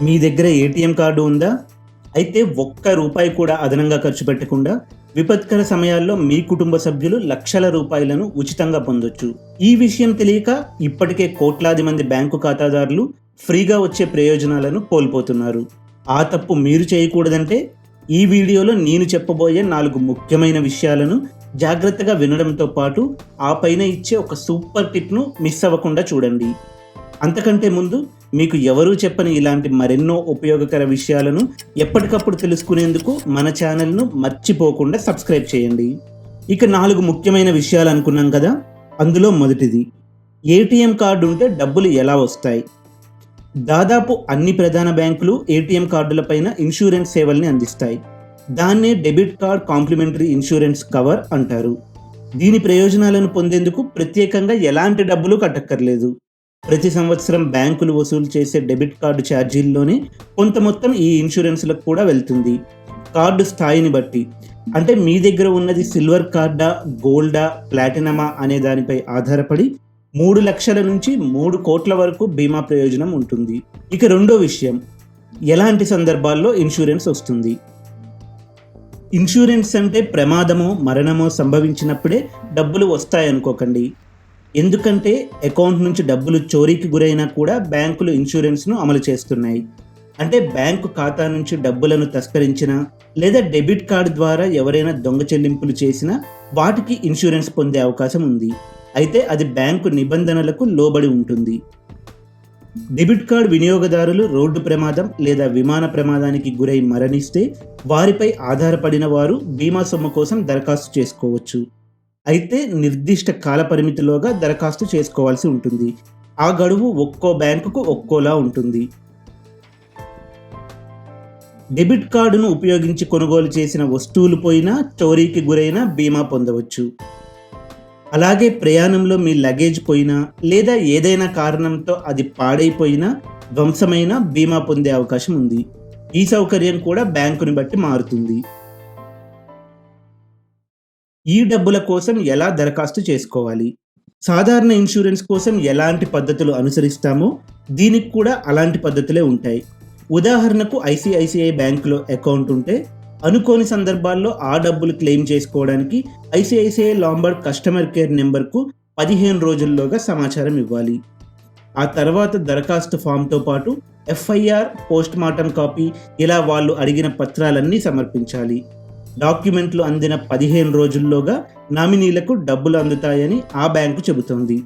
మీ దగ్గర ATM card ఉందా? అయితే ఒక్క రూపాయి కూడా అదనంగా ఖర్చు పెట్టకుండా విపత్కర సమయాల్లో మీ కుటుంబ సభ్యులు లక్షల రూపాయలను ఉచితంగా పొందొచ్చు. ఈ విషయం తెలియక ఇప్పటికే కోట్లాది మంది బ్యాంకు ఖాతాదారులు ఫ్రీగా వచ్చే ప్రయోజనాలను కోల్పోతున్నారు. ఆ తప్పు మీరు చేయకూడదంటే ఈ వీడియోలో నేను చెప్పబోయే 4 ముఖ్యమైన విషయాలను జాగ్రత్తగా వినడంతో పాటు ఆ పైన ఇచ్చే ఒక సూపర్ టిప్ను మిస్ అవ్వకుండా చూడండి. అంతకంటే ముందు మీకు ఎవరూ చెప్పని ఇలాంటి మరెన్నో ఉపయోగకర విషయాలను ఎప్పటికప్పుడు తెలుసుకునేందుకు మన ఛానల్ను మర్చిపోకుండా సబ్స్క్రైబ్ చేయండి. ఇక 4 ముఖ్యమైన విషయాలు అనుకున్నాం కదా, అందులో మొదటిది, ఏటీఎం కార్డు ఉంటే డబ్బులు ఎలా వస్తాయి? దాదాపు అన్ని ప్రధాన బ్యాంకులు ఏటీఎం కార్డులపైన ఇన్సూరెన్స్ సేవల్ని అందిస్తాయి. దాన్నే debit card complimentary insurance cover అంటారు. దీని ప్రయోజనాలను పొందేందుకు ప్రత్యేకంగా ఎలాంటి డబ్బులు కట్టక్కర్లేదు. ప్రతి సంవత్సరం బ్యాంకులు వసూలు చేసే డెబిట్ కార్డు ఛార్జీల్లోనే కొంత మొత్తం ఈ ఇన్సూరెన్స్లకు కూడా వెళ్తుంది. కార్డు స్థాయిని బట్టి, అంటే మీ దగ్గర ఉన్నది సిల్వర్ కార్డా, గోల్డా, ప్లాటినమా అనే దానిపై ఆధారపడి 3 లక్షల నుంచి 3 కోట్ల వరకు బీమా ప్రయోజనం ఉంటుంది. ఇక రెండో విషయం, ఎలాంటి సందర్భాల్లో ఇన్సూరెన్స్ వస్తుంది? ఇన్సూరెన్స్ అంటే ప్రమాదమో మరణమో సంభవించినప్పుడే డబ్బులు వస్తాయనుకోకండి. ఎందుకంటే అకౌంట్ నుంచి డబ్బులు చోరీకి గురైనా కూడా బ్యాంకులు ఇన్సూరెన్స్ను అమలు చేస్తున్నాయి. అంటే బ్యాంకు ఖాతా నుంచి డబ్బులను తస్కరించినా లేదా డెబిట్ కార్డు ద్వారా ఎవరైనా దొంగ చెల్లింపులు చేసినా వాటికి ఇన్సూరెన్స్ పొందే అవకాశం ఉంది. అయితే అది బ్యాంకు నిబంధనలకు లోబడి ఉంటుంది. డెబిట్ కార్డు వినియోగదారులు రోడ్డు ప్రమాదం లేదా విమాన ప్రమాదానికి గురై మరణిస్తే వారిపై ఆధారపడిన వారు బీమా సొమ్ము కోసం దరఖాస్తు చేసుకోవచ్చు. అయితే నిర్దిష్ట కాల పరిమితిలోగా దరఖాస్తు చేసుకోవాల్సి ఉంటుంది. ఆ గడువు ఒక్కో బ్యాంకుకు ఒక్కోలా ఉంటుంది. డెబిట్ కార్డును ఉపయోగించి కొనుగోలు చేసిన వస్తువులు పోయినా, చోరీకి గురైనా బీమా పొందవచ్చు. అలాగే ప్రయాణంలో మీ లగేజ్ పోయినా లేదా ఏదైనా కారణంతో అది పాడైపోయినా, ధ్వంసమైన బీమా పొందే అవకాశం ఉంది. ఈ సౌకర్యం కూడా బ్యాంకుని బట్టి మారుతుంది. ఈ డబ్బుల కోసం ఎలా దరఖాస్తు చేసుకోవాలి? సాధారణ ఇన్సూరెన్స్ కోసం ఎలాంటి పద్ధతులు అనుసరిస్తామో దీనికి కూడా అలాంటి పద్ధతులే ఉంటాయి. ఉదాహరణకు ఐసిఐసిఐ బ్యాంకులో అకౌంట్ ఉంటే అనుకోని సందర్భాల్లో ఆ డబ్బులు క్లెయిమ్ చేసుకోవడానికి ఐసిఐసిఐ లాంబార్డ్ కస్టమర్ కేర్ నెంబర్కు 15 రోజుల్లోగా సమాచారం ఇవ్వాలి. ఆ తర్వాత దరఖాస్తు ఫామ్తో పాటు ఎఫ్ఐఆర్, పోస్ట్ మార్టం కాపీ, ఇలా వాళ్ళు అడిగిన పత్రాలన్నీ సమర్పించాలి. డాక్యుమెంట్లు అందిన 15 రోజుల్లోగా నామినీలకు డబ్బులు అందుతాయని ఆ బ్యాంకు చెబుతోంది.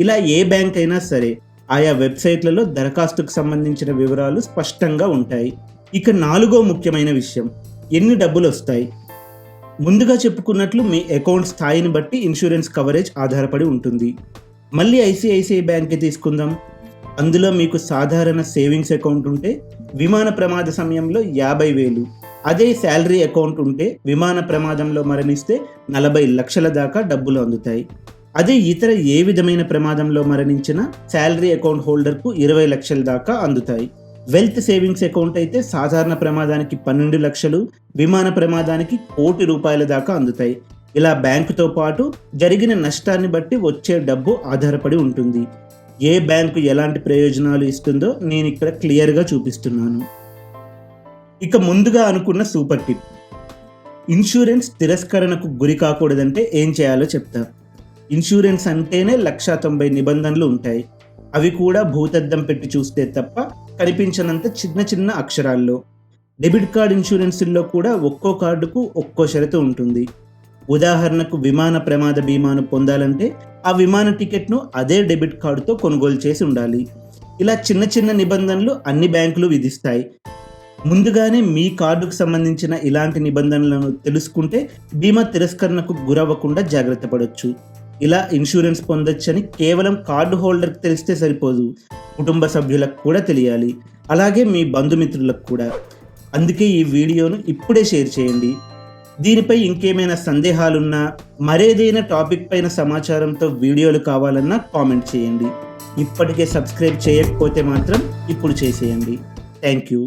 ఇలా ఏ బ్యాంక్ అయినా సరే ఆయా వెబ్సైట్లలో దరఖాస్తుకు సంబంధించిన వివరాలు స్పష్టంగా ఉంటాయి. ఇక 4వ ముఖ్యమైన విషయం, ఎన్ని డబ్బులు వస్తాయి? ముందుగా చెప్పుకున్నట్లు మీ అకౌంట్ స్థాయిని బట్టి ఇన్సూరెన్స్ కవరేజ్ ఆధారపడి ఉంటుంది. మళ్ళీ ఐసిఐసిఐ బ్యాంకే తీసుకుందాం. అందులో మీకు సాధారణ సేవింగ్స్ అకౌంట్ ఉంటే విమాన ప్రమాద సమయంలో 50,000, అదే శాలరీ అకౌంట్ ఉంటే విమాన ప్రమాదంలో మరణిస్తే 40 లక్షల దాకా డబ్బులు అందుతాయి. అదే ఇతర ఏ విధమైన ప్రమాదంలో మరణించిన శాలరీ అకౌంట్ హోల్డర్కు 20 లక్షల దాకా అందుతాయి. వెల్త్ సేవింగ్స్ అకౌంట్ అయితే సాధారణ ప్రమాదానికి 12 లక్షలు, విమాన ప్రమాదానికి 1 కోటి రూపాయల దాకా అందుతాయి. ఇలా బ్యాంకుతో పాటు జరిగిన నష్టాన్ని బట్టి వచ్చే డబ్బు ఆధారపడి ఉంటుంది. ఏ బ్యాంకు ఎలాంటి ప్రయోజనాలు ఇస్తుందో నేను ఇక్కడ క్లియర్గా చూపిస్తున్నాను. ఇక ముందుగా అనుకున్న సూపర్ టిప్, ఇన్సూరెన్స్ తిరస్కరణకు గురి కాకూడదంటే ఏం చేయాలో చెప్తా. ఇన్సూరెన్స్ అంటేనే 190 నిబంధనలు ఉంటాయి. అవి కూడా భూతద్దం పెట్టి చూస్తే తప్ప కనిపించనంత చిన్న చిన్న అక్షరాల్లో. డెబిట్ కార్డ్ ఇన్సూరెన్స్లో కూడా ఒక్కో కార్డుకు ఒక్కో షరతు ఉంటుంది. ఉదాహరణకు విమాన ప్రమాద బీమాను పొందాలంటే ఆ విమాన టికెట్ను అదే డెబిట్ కార్డుతో కొనుగోలు చేసి ఉండాలి. ఇలా చిన్న చిన్న నిబంధనలు అన్ని బ్యాంకులు విధిస్తాయి. ముందుగానే మీ కార్డుకు సంబంధించిన ఇలాంటి నిబంధనలను తెలుసుకుంటే బీమా తిరస్కరణకు గురవ్వకుండా జాగ్రత్త పడవచ్చు. ఇలా ఇన్సూరెన్స్ పొందొచ్చని కేవలం కార్డు హోల్డర్కి తెలిస్తే సరిపోదు, కుటుంబ సభ్యులకు కూడా తెలియాలి, అలాగే మీ బంధుమిత్రులకు కూడా. అందుకే ఈ వీడియోను ఇప్పుడే షేర్ చేయండి. దీనిపై ఇంకేమైనా సందేహాలున్నా, మరేదైనా టాపిక్ పైన సమాచారంతో వీడియోలు కావాలన్నా కామెంట్ చేయండి. ఇప్పటికే సబ్స్క్రైబ్ చేయకపోతే మాత్రం ఇప్పుడు చేసేయండి. Thank you.